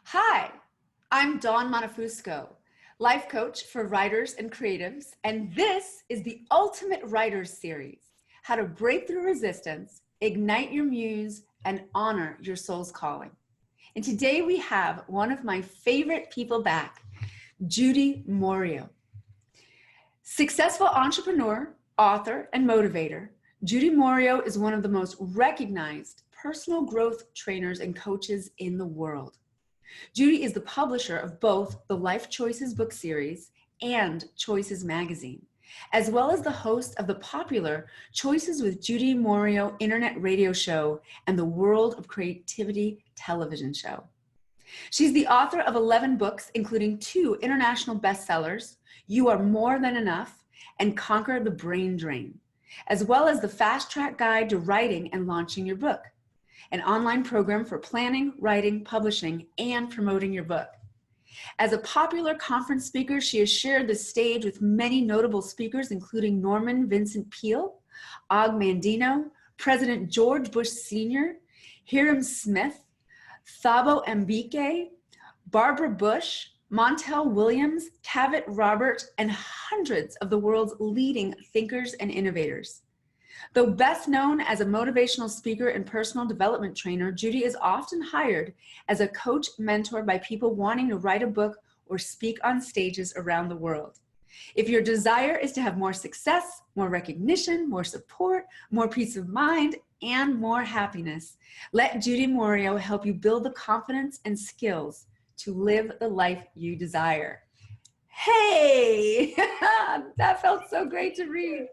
Hi, I'm Dawn Montefusco, life coach for writers and creatives, and this is the Ultimate Writers Series, how to break through resistance, ignite your muse, and honor your soul's calling. And today we have one of my favorite people back, Judi Moreo. Successful entrepreneur, author, and motivator, Judi Moreo is one of the most recognized personal growth trainers and coaches in the world. Judi is the publisher of both the Life Choices book series and Choices magazine, as well as the host of the popular Choices with Judi Moreo internet radio show and the World of Creativity television show. She's the author of 11 books, including 2 international bestsellers, You Are More Than Enough and Conquer the Brain Drain, as well as the Fast Track Guide to Writing and Launching Your Book, an online program for planning, writing, publishing, and promoting your book. As a popular conference speaker, she has shared the stage with many notable speakers, including Norman Vincent Peale, Og Mandino, President George Bush Sr., Hiram Smith, Thabo Mbeki, Barbara Bush, Montel Williams, Cavett Robert, and hundreds of the world's leading thinkers and innovators. Though best known as a motivational speaker and personal development trainer, Judi is often hired as a coach mentor by people wanting to write a book or speak on stages around the world. If your desire is to have more success, more recognition, more support, more peace of mind, and more happiness, let Judi Moreo help you build the confidence and skills to live the life you desire. Hey, that felt so great to read.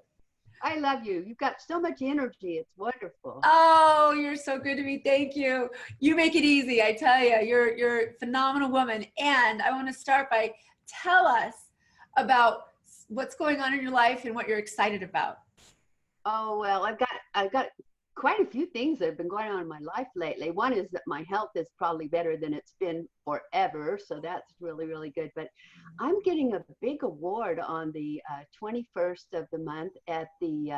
I love you. You've got so much energy. It's wonderful. Oh, you're so good to me. Thank you. You make it easy. I tell you, you're a phenomenal woman. And I want to start by tell us about what's going on in your life and what you're excited about. Oh, well, I've got quite a few things that have been going on in my life lately. One is that my health is probably better than it's been forever. So that's really, really good. But I'm getting a big award on the 21st of the month at the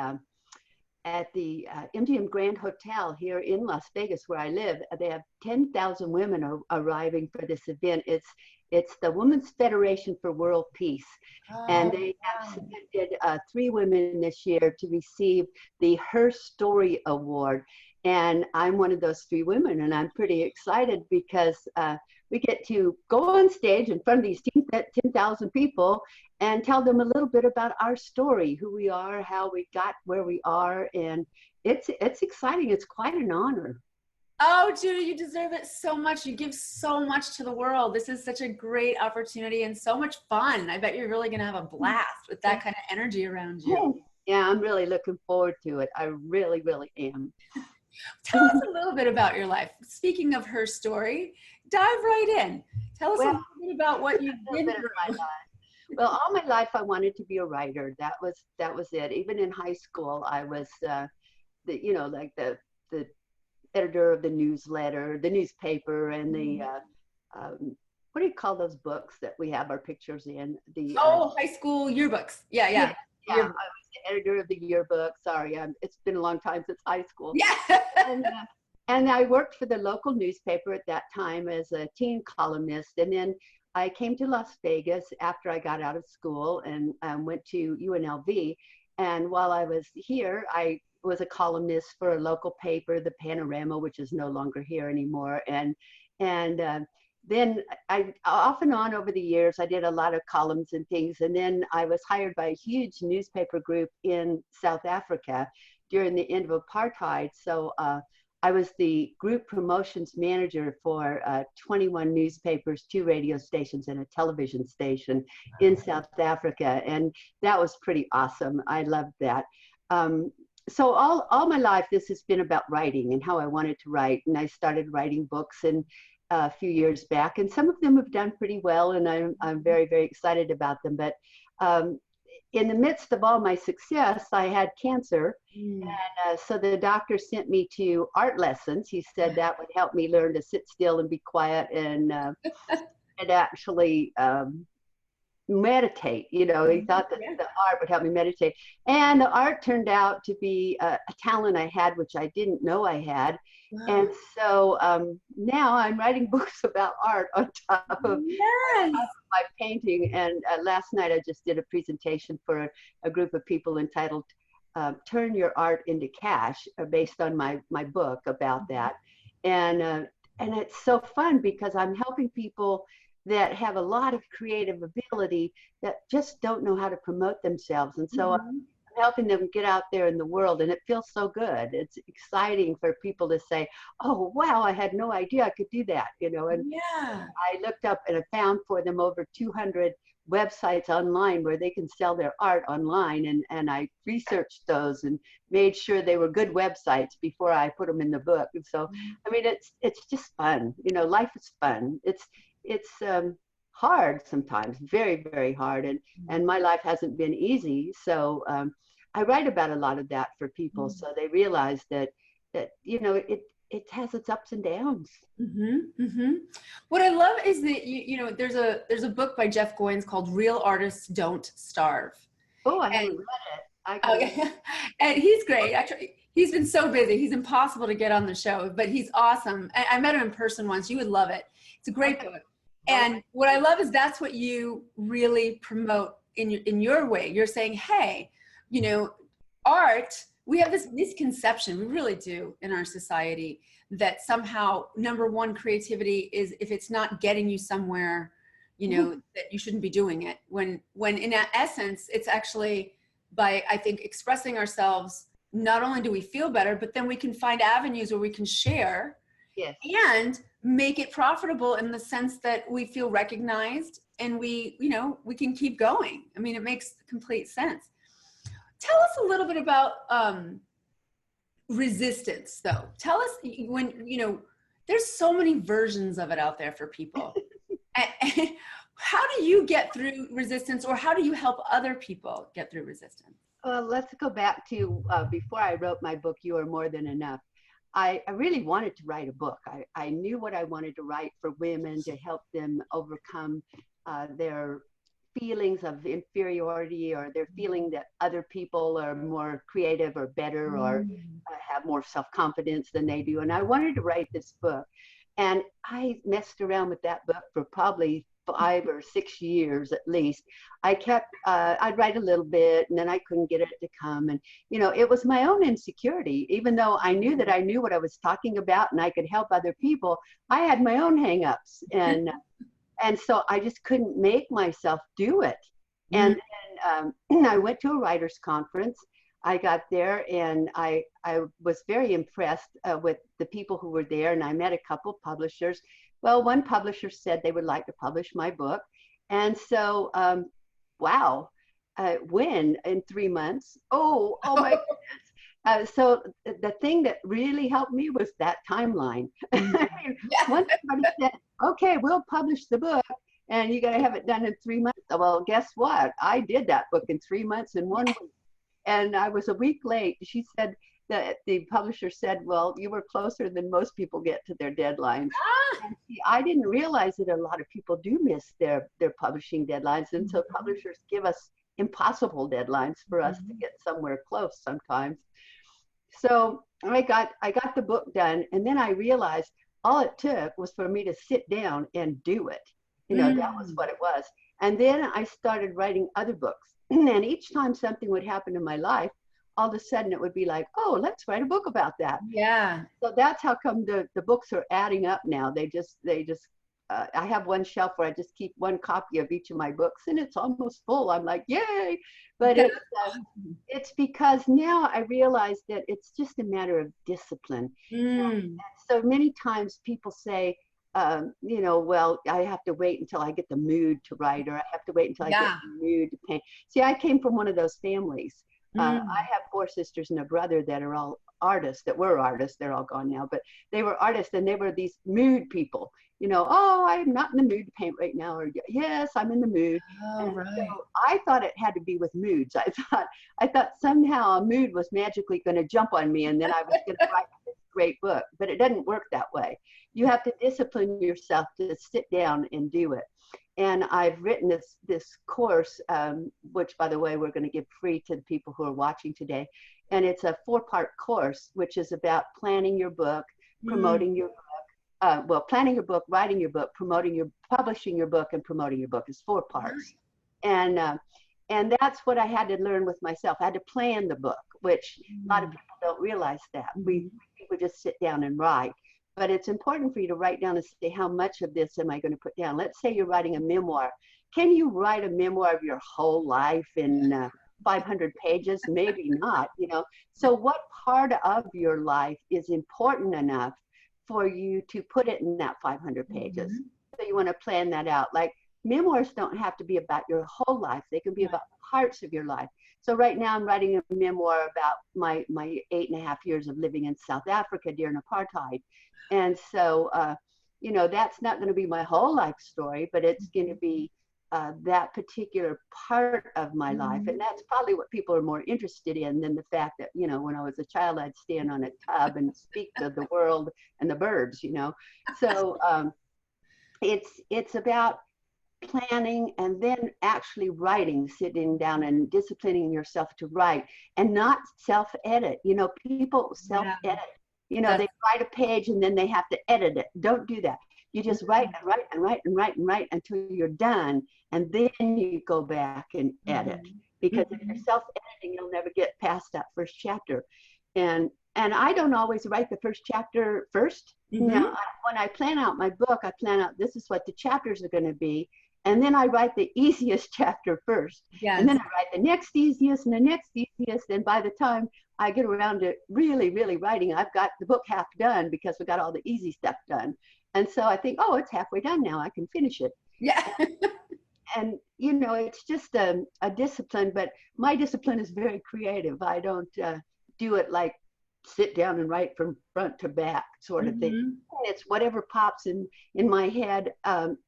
MGM Grand Hotel here in Las Vegas, where I live. They have 10,000 women arriving for this event. It's the Women's Federation for World Peace. And they have selected 3 women this year to receive the Her Story Award. And I'm one of those 3 women, and I'm pretty excited because we get to go on stage in front of these 10,000 people and tell them a little bit about our story, who we are, how we got where we are. And it's exciting. It's quite an honor. Oh, Judi, you deserve it so much. You give so much to the world. This is such a great opportunity and so much fun. I bet you're really going to have a blast with that kind of energy around you. Yeah, I'm really looking forward to it. I really, really am. Tell us a little bit about your life. Speaking of Her Story, dive right in. Tell us a little bit about what you've been through. Well, all my life I wanted to be a writer. That was it. Even in high school, I was the editor of the newsletter, the newspaper, and the what do you call those books that we have our pictures in? The high school yearbooks. Yeah. I was the editor of the yearbook. Sorry, it's been a long time since high school. Yeah. And I worked for the local newspaper at that time as a teen columnist. And then I came to Las Vegas after I got out of school and went to UNLV. And while I was here, I was a columnist for a local paper, the Panorama, which is no longer here anymore. And then I off and on over the years, I did a lot of columns and things. And then I was hired by a huge newspaper group in South Africa during the end of apartheid. So I was the group promotions manager for 21 newspapers, 2 radio stations, and a television station in South Africa. And that was pretty awesome. I loved that. So all my life, this has been about writing and how I wanted to write. And I started writing books a few years back, and some of them have done pretty well, and I'm very, very excited about them. But in the midst of all my success, I had cancer. And so the doctor sent me to art lessons. He said that would help me learn to sit still and be quiet. And it actually meditate. You know, he thought that the art would help me meditate. And the art turned out to be a talent I had, which I didn't know I had. Wow. And so now I'm writing books about art on top of my painting. And last night I just did a presentation for a group of people entitled Turn Your Art into Cash, based on my book about that. And it's so fun because I'm helping people that have a lot of creative ability that just don't know how to promote themselves. And so I'm helping them get out there in the world, and it feels so good. It's exciting for people to say, oh, wow, I had no idea I could do that, you know. And I looked up and I found for them over 200 websites online where they can sell their art online, and I researched those and made sure they were good websites before I put them in the book. And so I mean, it's just fun, you know. Life is fun. It's hard sometimes, very, very hard, and my life hasn't been easy. So I write about a lot of that for people, so they realize that you know, it has its ups and downs. What I love is that you know, there's a book by Jeff Goins called Real Artists Don't Starve. Oh, I haven't read it. And he's great. Actually, he's been so busy. He's impossible to get on the show, but he's awesome. I met him in person once. You would love it. It's a great book. And what I love is that's what you really promote in your way. You're saying, hey, you know, art, we have this misconception, we really do, in our society, that somehow, number one, creativity is, if it's not getting you somewhere, you know, that you shouldn't be doing it. When in essence, it's actually by, I think, expressing ourselves, not only do we feel better, but then we can find avenues where we can share. Yes. And make it profitable in the sense that we feel recognized and we, you know, we can keep going. I mean, it makes complete sense. Tell us a little bit about resistance, though. Tell us, when, you know, there's so many versions of it out there for people. How do you get through resistance, or how do you help other people get through resistance? Let's go back to before I wrote my book, You Are More Than Enough. I really wanted to write a book. I knew what I wanted to write for women, to help them overcome their feelings of inferiority, or their feeling that other people are more creative or better, or have more self-confidence than they do. And I wanted to write this book. And I messed around with that book for probably 5 or 6 years at least. I kept, I'd write a little bit and then I couldn't get it to come. And, you know, it was my own insecurity. Even though I knew that I knew what I was talking about and I could help other people, I had my own hangups. And so I just couldn't make myself do it. And then I went to a writer's conference. I got there and I was very impressed with the people who were there, and I met a couple publishers. Well, one publisher said they would like to publish my book. And so, wow, when? In 3 months? Oh my goodness. So the thing that really helped me was that timeline. Once somebody said, okay, we'll publish the book and you got to have it done in 3 months. Well, guess what? I did that book in 3 months and 1 week. And I was a week late. She said, that the publisher said, well, you were closer than most people get to their deadlines. And see, I didn't realize that a lot of people do miss their publishing deadlines. And so publishers give us impossible deadlines for us to get somewhere close sometimes. So I got the book done, and then I realized all it took was for me to sit down and do it. You know, that was what it was. And then I started writing other books. And each time something would happen in my life, all of a sudden it would be like, oh, let's write a book about that. Yeah. So that's how come the books are adding up now. They just I have one shelf where I just keep one copy of each of my books, and it's almost full. I'm like, yay. But it's because now I realize that it's just a matter of discipline. And so many times people say, you know, well, I have to wait until I get the mood to write, or I have to wait until I get the mood to paint. See, I came from one of those families. I have 4 sisters and a brother that are all artists, that were artists. They're all gone now, but they were artists, and they were these mood people. You know, oh, I'm not in the mood to paint right now, or yes, I'm in the mood. So I thought it had to be with moods. I thought somehow a mood was magically going to jump on me, and then I was going to write this great book. But it doesn't work that way. You have to discipline yourself to sit down and do it. And I've written this course, which, by the way, we're going to give free to the people who are watching today. And it's a 4-part course, which is about planning your book, promoting your book, planning your book, writing your book, publishing your book, and promoting your book. Is 4 parts. And that's what I had to learn with myself. I had to plan the book, which a lot of people don't realize that. We just sit down and write. But it's important for you to write down and say, how much of this am I going to put down? Let's say you're writing a memoir. Can you write a memoir of your whole life in 500 pages? Maybe not, you know. So what part of your life is important enough for you to put it in that 500 pages? So you want to plan that out. Like, memoirs don't have to be about your whole life. They can be about parts of your life. So right now I'm writing a memoir about my 8.5 years of living in South Africa during apartheid. And so, you know, that's not going to be my whole life story, but it's going to be that particular part of my life. And that's probably what people are more interested in than the fact that, you know, when I was a child, I'd stand on a tub and speak to the world and the birds, you know. So it's about planning and then actually writing, sitting down and disciplining yourself to write and not self-edit. You know, people self-edit. You know, they write a page and then they have to edit it. Don't do that. You just write and write and write and write and write until you're done. And then you go back and edit. Because if you're self-editing, you'll never get past that first chapter. And I don't always write the first chapter first. Now, when I plan out my book, I plan out this is what the chapters are going to be. And then I write the easiest chapter first. And then I write the next easiest and the next easiest. And by the time I get around to really, really writing, I've got the book half done because we got all the easy stuff done. And so I think, oh, it's halfway done now. I can finish it. And, you know, it's just a discipline, but my discipline is very creative. I don't do it like sit down and write from front to back sort of thing. It's whatever pops in my head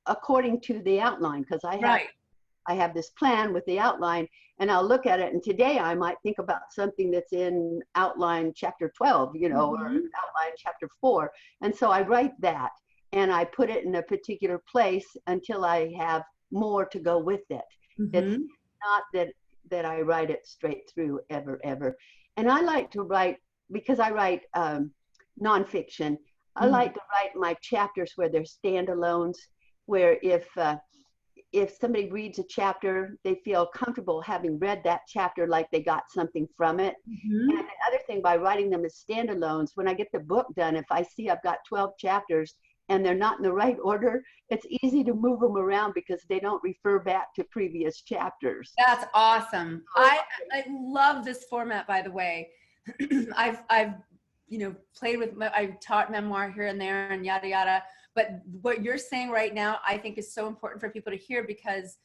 according to the outline, because I have this plan with the outline, and I'll look at it, and today I might think about something that's in outline chapter 12, you know, or outline chapter 4. And so I write that and I put it in a particular place until I have more to go with it. It's not that I write it straight through ever. And I like to write, because I write nonfiction, I like to write my chapters where they're standalones, where if somebody reads a chapter, they feel comfortable having read that chapter like they got something from it. And the other thing, by writing them as standalones, when I get the book done, if I see I've got 12 chapters and they're not in the right order, it's easy to move them around because they don't refer back to previous chapters. That's awesome. I love this format, by the way. I've you know, played with, I've taught memoir here and there and yada yada, but what you're saying right now I think is so important for people to hear, because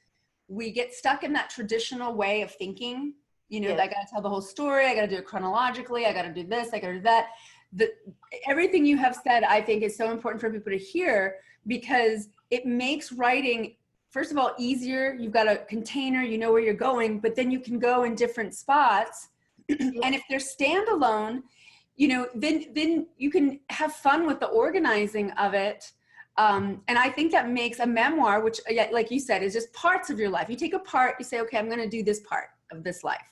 we get stuck in that traditional way of thinking. You know, I gotta tell the whole story, I gotta do it chronologically, I gotta do this, I gotta do that. Everything you have said I think is so important for people to hear, because it makes writing, first of all, easier. You've got a container, you know where you're going, but then you can go in different spots. And if they're standalone, you know, then you can have fun with the organizing of it. And I think that makes a memoir, which, like you said, is just parts of your life. You take a part, you say, okay, I'm going to do this part of this life.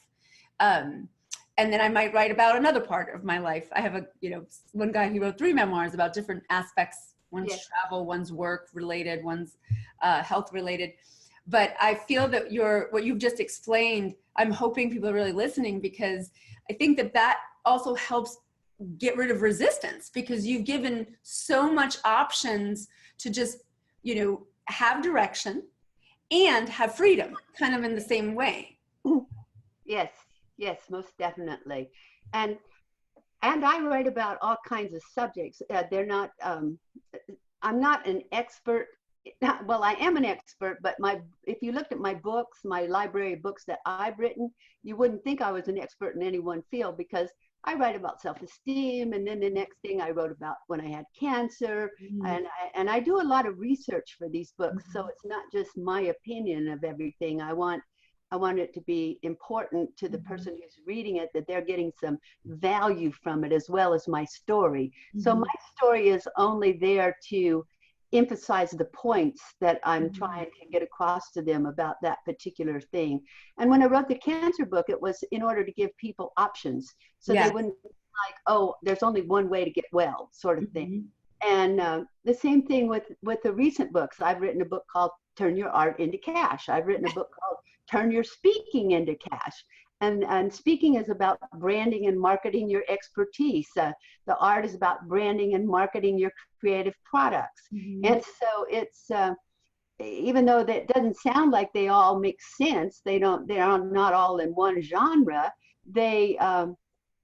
And then I might write about another part of my life. I have one guy, he wrote 3 memoirs about different aspects. One's travel, one's work related, one's health related. But I feel that what you've just explained, I'm hoping people are really listening, because I think that also helps get rid of resistance, because you've given so much options to just, you know, have direction and have freedom, kind of in the same way. Yes, most definitely. And I write about all kinds of subjects. They're not, I'm not an expert. Well, I am an expert, but if you looked at my books, my library of books that I've written, you wouldn't think I was an expert in any one field, because I write about self-esteem, and then the next thing I wrote about when I had cancer, and I do a lot of research for these books. So it's not just my opinion of everything. I want it to be important to the person who's reading it, that they're getting some value from it, as well as my story. So my story is only there to emphasize the points that I'm trying to get across to them about that particular thing. And when I wrote the cancer book, it was in order to give people options, so they Yeah. wouldn't like, oh, there's only one way to get well, sort of thing. And the same thing with the recent books. I've written a book called Turn Your Art into Cash. I've written a book called Turn Your Speaking into Cash. And speaking is about branding and marketing your expertise. The art is about branding and marketing your creative products. And so it's, even though that doesn't sound like they all make sense, they are not all in one genre. They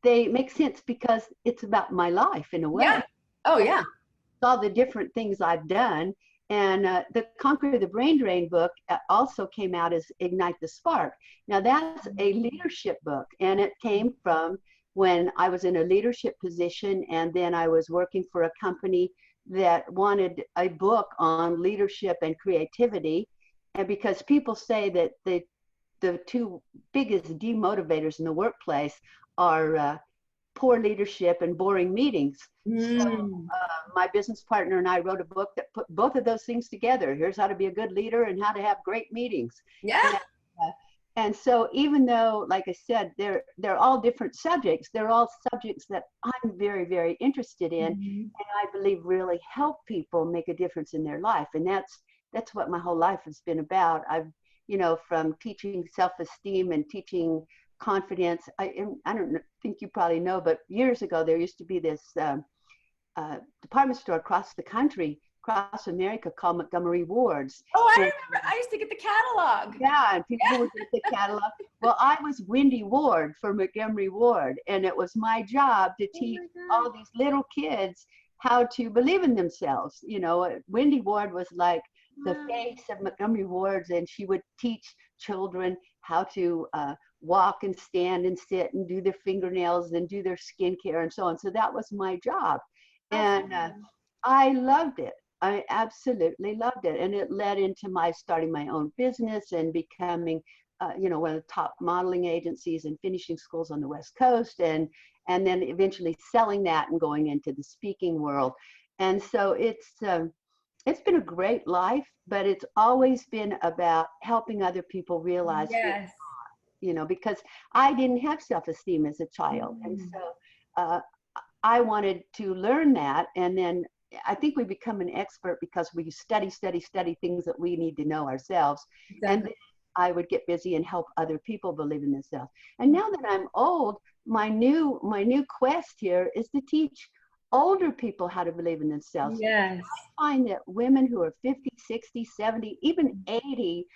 make sense because it's about my life in a way. Yeah. Oh yeah. All the different things I've done. And the Conquer the Brain Drain book also came out as Ignite the Spark. Now that's a leadership book, and it came from when I was in a leadership position, and then I was working for a company that wanted a book on leadership and creativity. And because people say that the two biggest demotivators in the workplace are poor leadership and boring meetings. So my business partner and I wrote a book that put both of those things together. Here's how to be a good leader and how to have great meetings. Yeah. And so even though, like I said, they're all different subjects, they're all subjects that I'm very, very interested in, and I believe really help people make a difference in their life. And that's what my whole life has been about. I've, from teaching self-esteem and teaching confidence. I don't think you probably know, but years ago there used to be this department store across the country, across America, called Montgomery Ward's. Oh, I remember. I used to get the catalog. Yeah, and people would get the catalog. Well, I was Wendy Ward for Montgomery Ward, and it was my job to teach all these little kids how to believe in themselves. Wendy Ward was like the face of Montgomery Ward's, and she would teach children how to walk and stand and sit and do their fingernails and do their skincare and so on. So that was my job. And I loved it. I absolutely loved it. And it led into my starting my own business and becoming, one of the top modeling agencies and finishing schools on the West Coast. And then eventually selling that and going into the speaking world. And so it's been a great life, but it's always been about helping other people realize because I didn't have self-esteem as a child. And so I wanted to learn that. And then I think we become an expert because we study things that we need to know ourselves. Exactly. And then I would get busy and help other people believe in themselves. And now that I'm old, my new quest here is to teach older people how to believe in themselves. Yes. I find that women who are 50, 60, 70, even 80,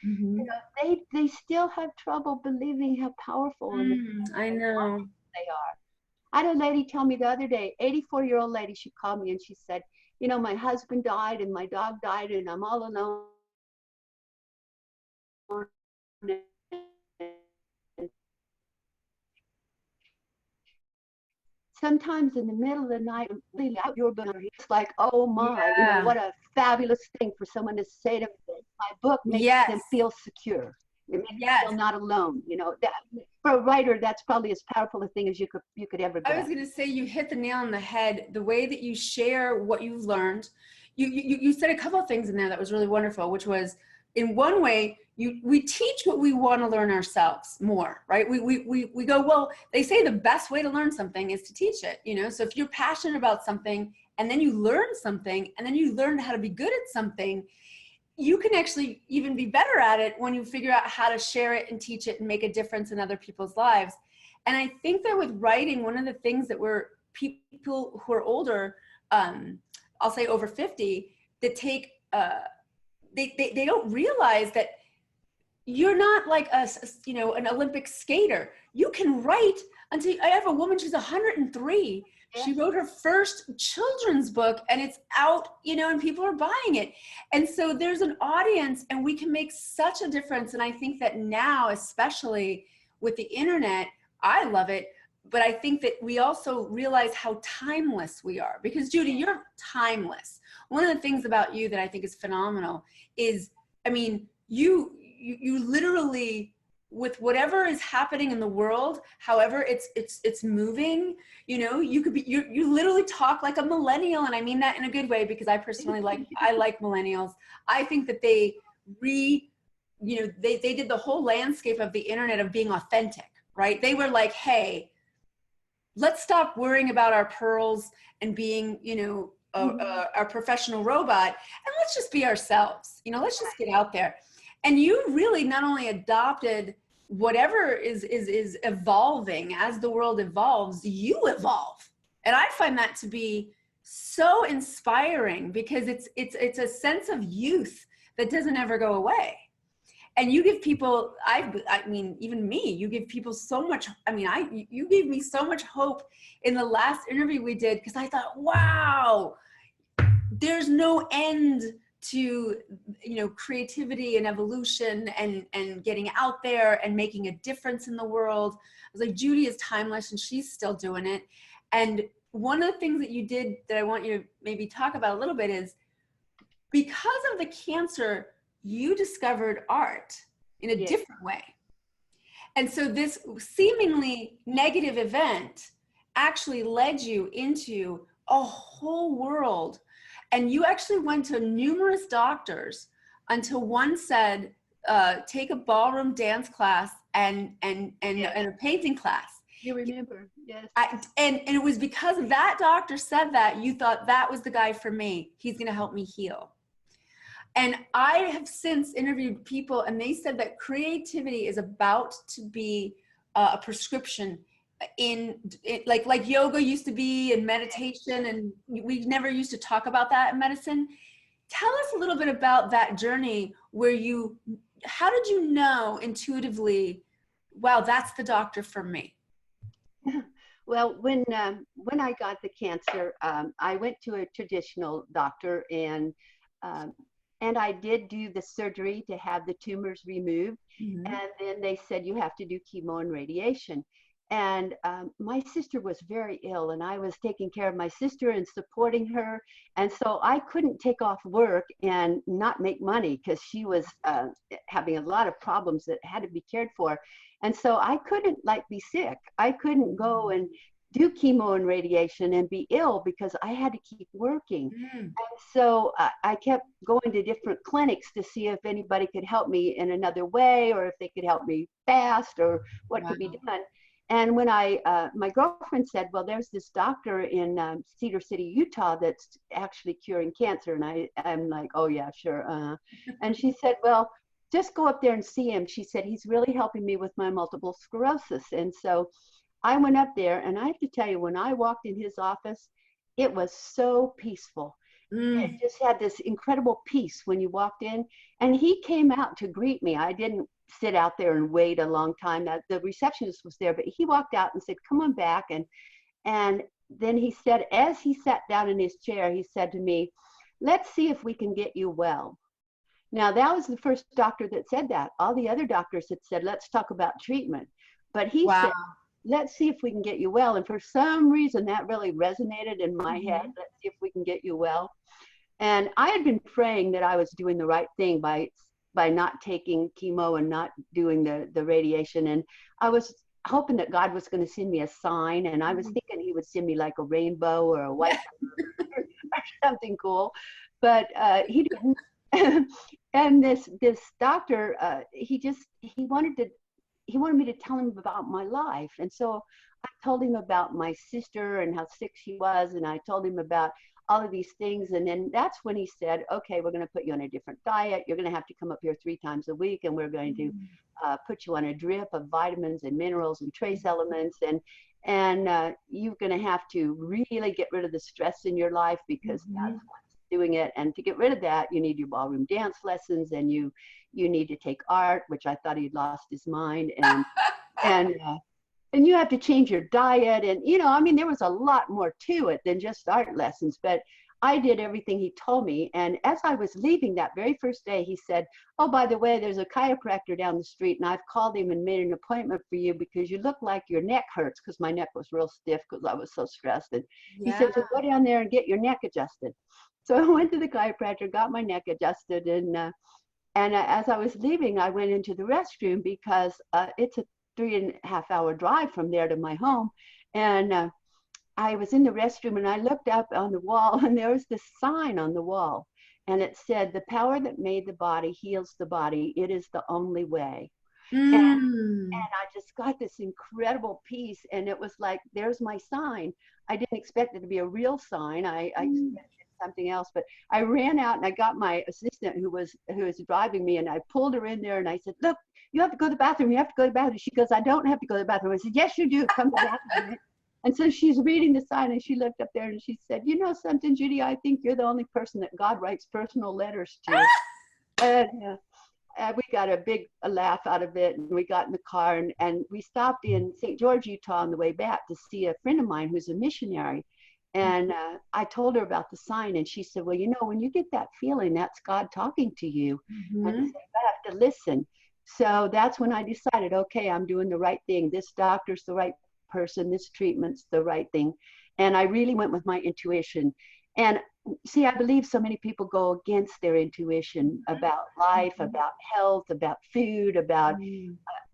they still have trouble believing how powerful I know they are. I had a lady tell me the other day, 84-year-old lady, she called me and she said, my husband died and my dog died and I'm all alone. Sometimes in the middle of the night, your book, it's like, oh my, what a fabulous thing for someone to say to me. My book makes them feel secure. It makes them feel not alone. For a writer, that's probably as powerful a thing as you could ever get. I was going to say, you hit the nail on the head. The way that you share what you've learned, you said a couple of things in there that was really wonderful, which was, in one way, we teach what we want to learn ourselves more, right? We go, well, they say the best way to learn something is to teach it, so if you're passionate about something and then you learn something and then you learn how to be good at something, you can actually even be better at it when you figure out how to share it and teach it and make a difference in other people's lives. And I think that with writing, one of the things that people who are older, I'll say over 50, that take, they don't realize that you're not like an Olympic skater. You can write until, I have a woman, she's 103. She wrote her first children's book and it's out, and people are buying it. And so there's an audience and we can make such a difference. And I think that now, especially with the internet, I love it. But I think that we also realize how timeless we are, because Judi, you're timeless. One of the things about you that I think is phenomenal is, you literally with whatever is happening in the world, however it's moving, you know, you could be, you literally talk like a millennial. And I mean that in a good way, because I personally I like millennials. I think that they you know, they did the whole landscape of the internet of being authentic, right? They were like, hey, let's stop worrying about our pearls and being, you know, our professional robot, and let's just be ourselves. You know, let's just get out there. And you really not only adopted whatever is evolving as the world evolves, you evolve. And I find that to be so inspiring, because it's a sense of youth that doesn't ever go away. And you give people, I mean, even me, you give people so much, I mean, you gave me so much hope in the last interview we did, because I thought, wow, there's no end to, you know, creativity and evolution and getting out there and making a difference in the world. I was like, Judi is timeless and she's still doing it. And one of the things that you did that I want you to maybe talk about a little bit is, because of the cancer, you discovered art in a different way. And so this seemingly negative event actually led you into a whole world. And you actually went to numerous doctors until one said, take a ballroom dance class and a painting class. You remember, yes. And it was because that doctor said that, you thought that was the guy for me. He's going to help me heal. And I have since interviewed people, and they said that creativity is about to be a prescription in like yoga used to be, and meditation, and we never used to talk about that in medicine. Tell us a little bit about that journey where how did you know intuitively, wow, that's the doctor for me? Well, when I got the cancer, I went to a traditional doctor, and I did do the surgery to have the tumors removed. Mm-hmm. And then they said, you have to do chemo and radiation. And my sister was very ill, and I was taking care of my sister and supporting her. And so I couldn't take off work and not make money, because she was having a lot of problems that had to be cared for. And so I couldn't be sick. I couldn't go and do chemo and radiation and be ill, because I had to keep working. And so I kept going to different clinics to see if anybody could help me in another way, or if they could help me fast, or what could be done. And when my girlfriend said, well, there's this doctor in Cedar City, Utah, that's actually curing cancer. And I'm like, oh yeah, sure. And she said, well, just go up there and see him. She said, he's really helping me with my multiple sclerosis. And so I went up there, and I have to tell you, when I walked in his office, it was so peaceful. It just had this incredible peace when you walked in, and he came out to greet me. I didn't sit out there and wait a long time. The receptionist was there, but he walked out and said, come on back. And then he said, as he sat down in his chair, he said to me, let's see if we can get you well. Now, that was the first doctor that said that. All the other doctors had said, let's talk about treatment. But he said, let's see if we can get you well. And for some reason, that really resonated in my head. Let's see if we can get you well. And I had been praying that I was doing the right thing by not taking chemo and not doing the radiation. And I was hoping that God was going to send me a sign. And I was thinking he would send me like a rainbow or a white or something cool. But he didn't. And this doctor, he wanted me to tell him about my life. And so I told him about my sister and how sick she was. And I told him about all of these things. And then that's when he said, okay, we're going to put you on a different diet. You're going to have to come up here 3 times a week, and we're going to put you on a drip of vitamins and minerals and trace elements. And you're going to have to really get rid of the stress in your life, because that's what's doing it. And to get rid of that, you need your ballroom dance lessons, and you need to take art, which I thought he'd lost his mind. And you have to change your diet. And, I mean, there was a lot more to it than just art lessons, but I did everything he told me. And as I was leaving that very first day, he said, oh, by the way, there's a chiropractor down the street, and I've called him and made an appointment for you, because you look like your neck hurts, because my neck was real stiff because I was so stressed. And he said, so go down there and get your neck adjusted. So I went to the chiropractor, got my neck adjusted, And as I was leaving, I went into the restroom because it's a 3.5 hour drive from there to my home. And I was in the restroom and I looked up on the wall and there was this sign on the wall. And it said, "The power that made the body heals the body. It is the only way." And Mm. I just got this incredible peace. And it was like, there's my sign. I didn't expect it to be a real sign. I expected something else, but I ran out and I got my assistant who was driving me, and I pulled her in there and I said, "Look, you have to go to the bathroom. You have to go to the bathroom." She goes, "I don't have to go to the bathroom." I said, "Yes, you do. Come to the bathroom." And so she's reading the sign and she looked up there and she said, "You know something, Judi, I think you're the only person that God writes personal letters to." And we got a big laugh out of it, and we got in the car and we stopped in St. George, Utah on the way back to see a friend of mine who's a missionary. And I told her about the sign, and she said, "Well, you know, when you get that feeling, that's God talking to you, and so you have to listen." So that's when I decided, okay, I'm doing the right thing. This doctor's the right person. This treatment's the right thing. And I really went with my intuition. And see, I believe so many people go against their intuition about life, about health, about food, about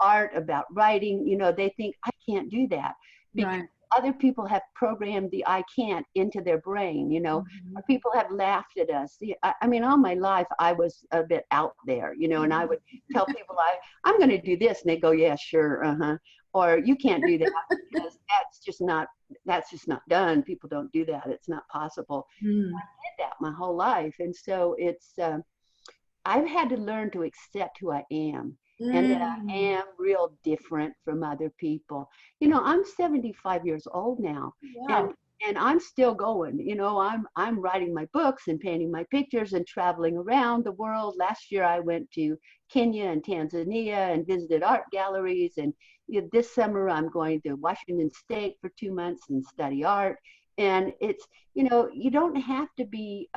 art, about writing. You know, they think, I can't do that because Right. other people have programmed the "I can't" into their brain, you know, or people have laughed at us. See, I mean, all my life I was a bit out there, you know, and I would tell people I'm going to do this, and they go, "Yeah, sure, or "You can't do that because that's just not done. People don't do that. It's not possible." Mm. I did that my whole life, and so it's I've had to learn to accept who I am, and that I Mm. am real different from other people. You know, I'm 75 years old now, and Wow. I'm still going. You know, I'm writing my books and painting my pictures and traveling around the world. Last year I went to Kenya and Tanzania and visited art galleries, and this summer I'm going to Washington State for 2 months and study art. And it's, you know, you don't have to be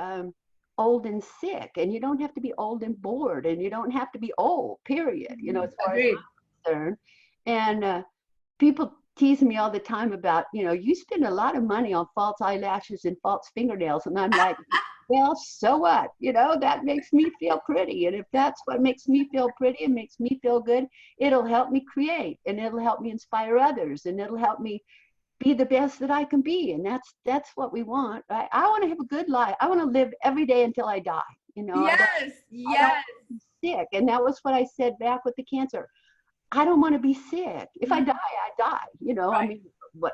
old and sick, and you don't have to be old and bored, and you don't have to be old, period, you know, as far as Agreed. I'm concerned. And people tease me all the time about, you know, "You spend a lot of money on false eyelashes and false fingernails." And I'm like, well, so what? You know, that makes me feel pretty. And if that's what makes me feel pretty and makes me feel good, it'll help me create, and it'll help me inspire others, and it'll help me be the best that I can be. And that's what we want. I want to have a good life. I want to live every day until I die. You know, Yes. I don't Yes. want to be sick. And that was what I said back with the cancer. I don't want to be sick. If I die, I die. You know, I Right. mean,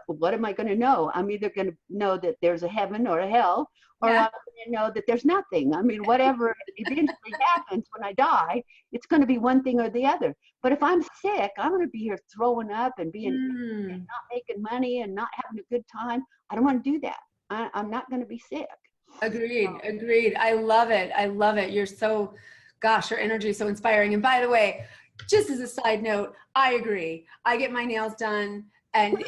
what am I going to know? I'm either going to know that there's a heaven or a hell, or Yeah. I'm going to know that there's nothing. I mean, whatever eventually happens when I die, it's going to be one thing or the other. But if I'm sick, I'm going to be here throwing up and being and Mm. not making money and not having a good time. I don't want to do that. I'm not going to be sick. Agreed. Agreed. I love it. I love it. You're so, gosh, your energy is so inspiring. And by the way, just as a side note, I agree. I get my nails done, and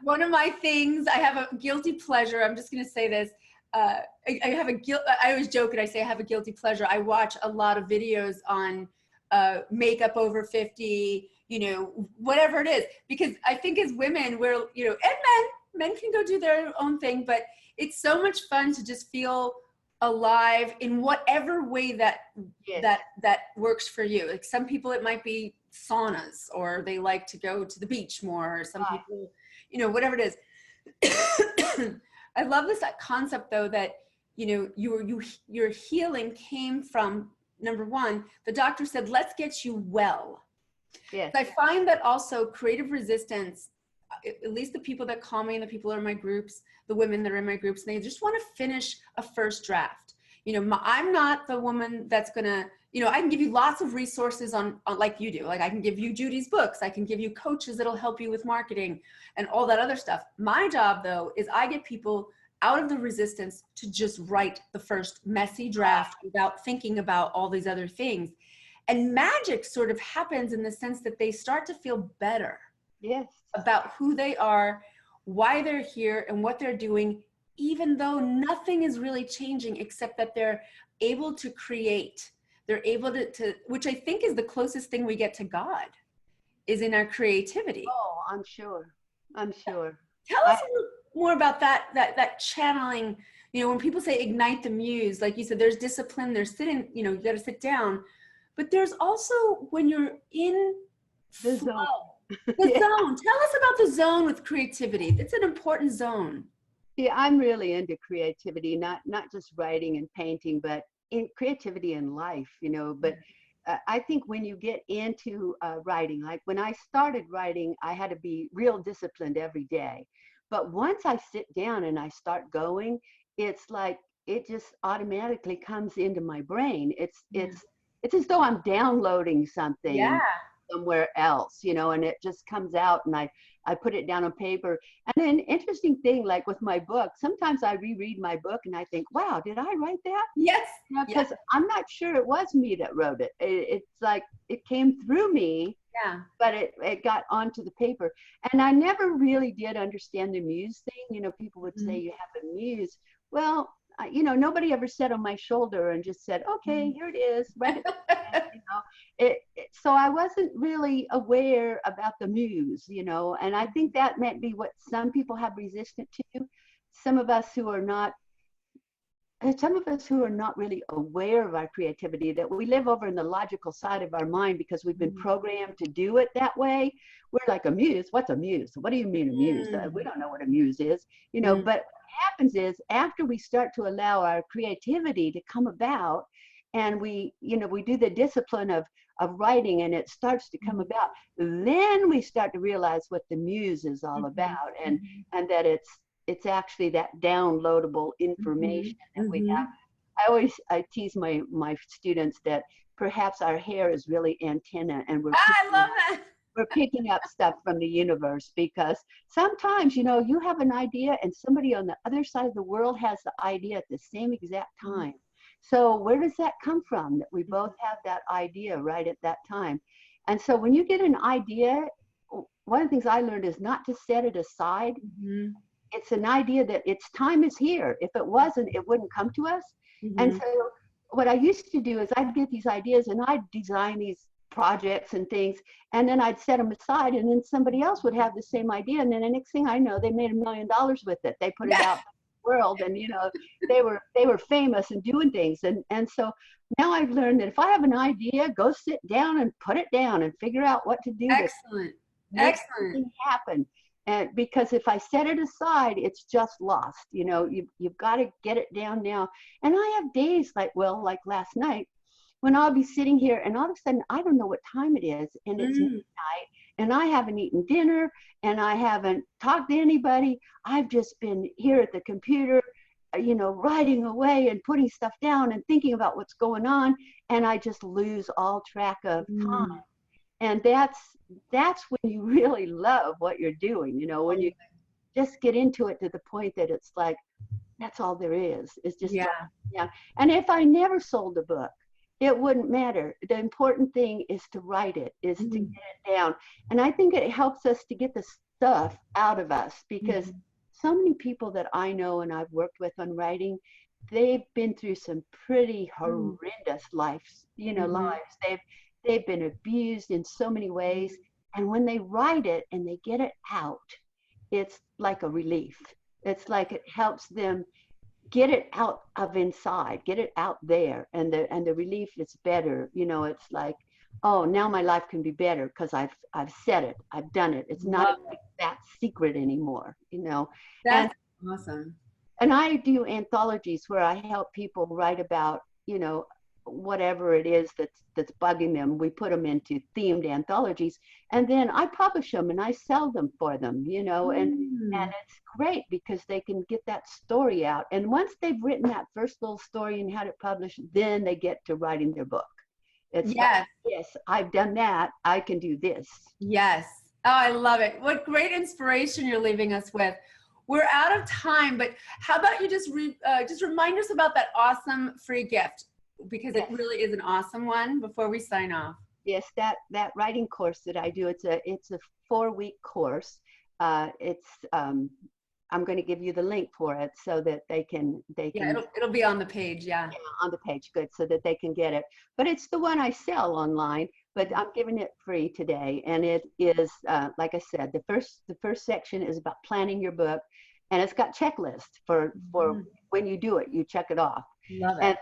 one of my things, I have a guilty pleasure. I'm just going to say this. I have a guilt. I always joke and I say I have a guilty pleasure. I watch a lot of videos on makeup over 50, you know, whatever it is, because I think as women, we're, you know, and men can go do their own thing, but it's so much fun to just feel alive in whatever way that Yes. that works for you. Like some people it might be saunas, or they like to go to the beach more, or some Right. people, you know, whatever it is. I love this concept though, that, you know, your healing came from, number one, the doctor said, let's get you well. Yes. I find that also creative resistance, at least the people that call me and the people that are in my groups, the women that are in my groups, they just want to finish a first draft. You know, I'm not the woman that's going to, you know, I can give you lots of resources on like you do. Like I can give you Judi's books. I can give you coaches that'll help you with marketing and all that other stuff. My job though, is I get people out of the resistance to just write the first messy draft without thinking about all these other things. And magic sort of happens in the sense that they start to feel better Yes. about who they are, why they're here, and what they're doing, even though nothing is really changing except that they're able to create. They're able to, which I think is the closest thing we get to God, is in our creativity. Oh, I'm sure. I'm sure. Tell I us a little more about that channeling. You know, when people say ignite the muse, like you said, there's discipline, there's sitting, you know, you got to sit down. but there's also when you're in The flow. zone. The Yeah. zone. Tell us about the zone with creativity. It's an important zone. Yeah, I'm really into creativity, not just writing and painting, but in creativity in life, you know. But I think when you get into writing, like when I started writing, I had to be real disciplined every day. But once I sit down and I start going, it's like it just automatically comes into my brain. It's as though I'm downloading Yeah. something somewhere else, you know, and it just comes out, and I put it down on paper. And then interesting thing, like with my book, sometimes I reread my book and I think, wow, did I write that? Yes. Because I'm not sure it was me that wrote it. It's like it came through me, Yeah. but it got onto the paper. And I never really did understand the muse thing. You know, people would say you have a muse. Well, you know, nobody ever sat on my shoulder and just said, okay, here it is, write it down, you know. So I wasn't really aware about the muse, you know, and I think that might be what some people have resistance to. Some of us who are not some of us who are not really aware of our creativity, that we live over in the logical side of our mind because we've been programmed to do it that way. We're like, a muse? What's a muse? What do you mean a muse? We don't know what a muse is, you know. But what happens is, after we start to allow our creativity to come about, and we, you know, we do the discipline of writing, and it starts to come about, then we start to realize what the muse is all about, and that it's actually that downloadable information that we have. I tease my students that perhaps our hair is really antenna, and I love that. we're picking up stuff from the universe, because sometimes, you know, you have an idea and somebody on the other side of the world has the idea at the same exact time. So where does that come from, that we both have that idea right at that time? And so when you get an idea, one of the things I learned is not to set it aside. It's an idea that its time is here. If it wasn't, it wouldn't come to us. And so what I used to do is I'd get these ideas and I'd design these projects and things, and then I'd set them aside, and then somebody else would have the same idea, and then the next thing I know, they made $1 million with it. They put it out in the world, and you know, they were famous and doing things. And so now I've learned that if I have an idea, go sit down and put it down and figure out what to do. Excellent. Excellent. Happen. And because if I set it aside, it's just lost. You know, you've got to get it down now. And I have days like last night, when I'll be sitting here and all of a sudden I don't know what time it is, and it's midnight, and I haven't eaten dinner, and I haven't talked to anybody. I've just been here at the computer, you know, writing away and putting stuff down and thinking about what's going on, and I just lose all track of time. And that's when you really love what you're doing, you know, when you just get into it to the point that it's like, that's all there is. It's just, yeah. And if I never sold a book, it wouldn't matter. The important thing is to write it, is to get it down. And I think it helps us to get the stuff out of us, because so many people that I know and I've worked with on writing, they've been through some pretty horrendous lives, you know, lives. They've been abused in so many ways. And when they write it and they get it out, it's like a relief. It's like it helps them get it out of inside, get it out there. And the relief is better. You know, it's like, oh, now my life can be better because I've said it, I've done it. It's not that secret anymore, you know. That's awesome. And I do anthologies where I help people write about, you know, whatever it is that's bugging them. We put them into themed anthologies, and then I publish them and I sell them for them, you know, and it's great because they can get that story out. And once they've written that first little story and had it published, then they get to writing their book. It's like, yes, I've done that. I can do this. Yes. Oh, I love it. What great inspiration you're leaving us with. We're out of time, but how about you just remind us about that awesome free gift, because it really is an awesome one, before we sign off. Yes, that writing course that I do, it's a 4-week course. I'm going to give you the link for it so that they can it'll be on the page. Yeah, on the page. Good. So that they can get it. But it's the one I sell online, but I'm giving it free today. And it is, like I said, the first section is about planning your book, and it's got checklists for when you do it, you check it off. Love it. And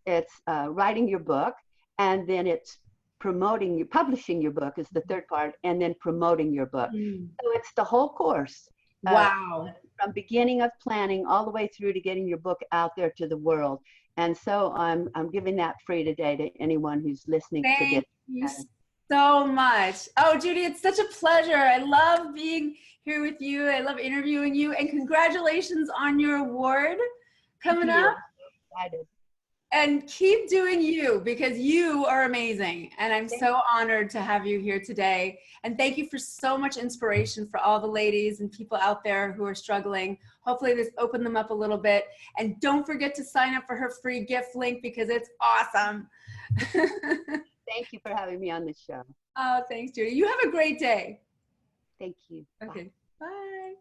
it's writing your book. and then it's publishing your book is the third part, and then promoting your book. So it's the whole course. Wow. From beginning of planning all the way through to getting your book out there to the world. And so I'm giving that free today to anyone who's listening to this. Thank you so much. Oh, Judi, it's such a pleasure. I love being here with you. I love interviewing you, and congratulations on your award coming up. Excited. And keep doing you, because you are amazing. And I'm so honored to have you here today. And thank you for so much inspiration for all the ladies and people out there who are struggling. Hopefully this opened them up a little bit. And don't forget to sign up for her free gift link, because it's awesome. Thank you for having me on the show. Oh, thanks, Judi. You have a great day. Thank you. Okay. Bye.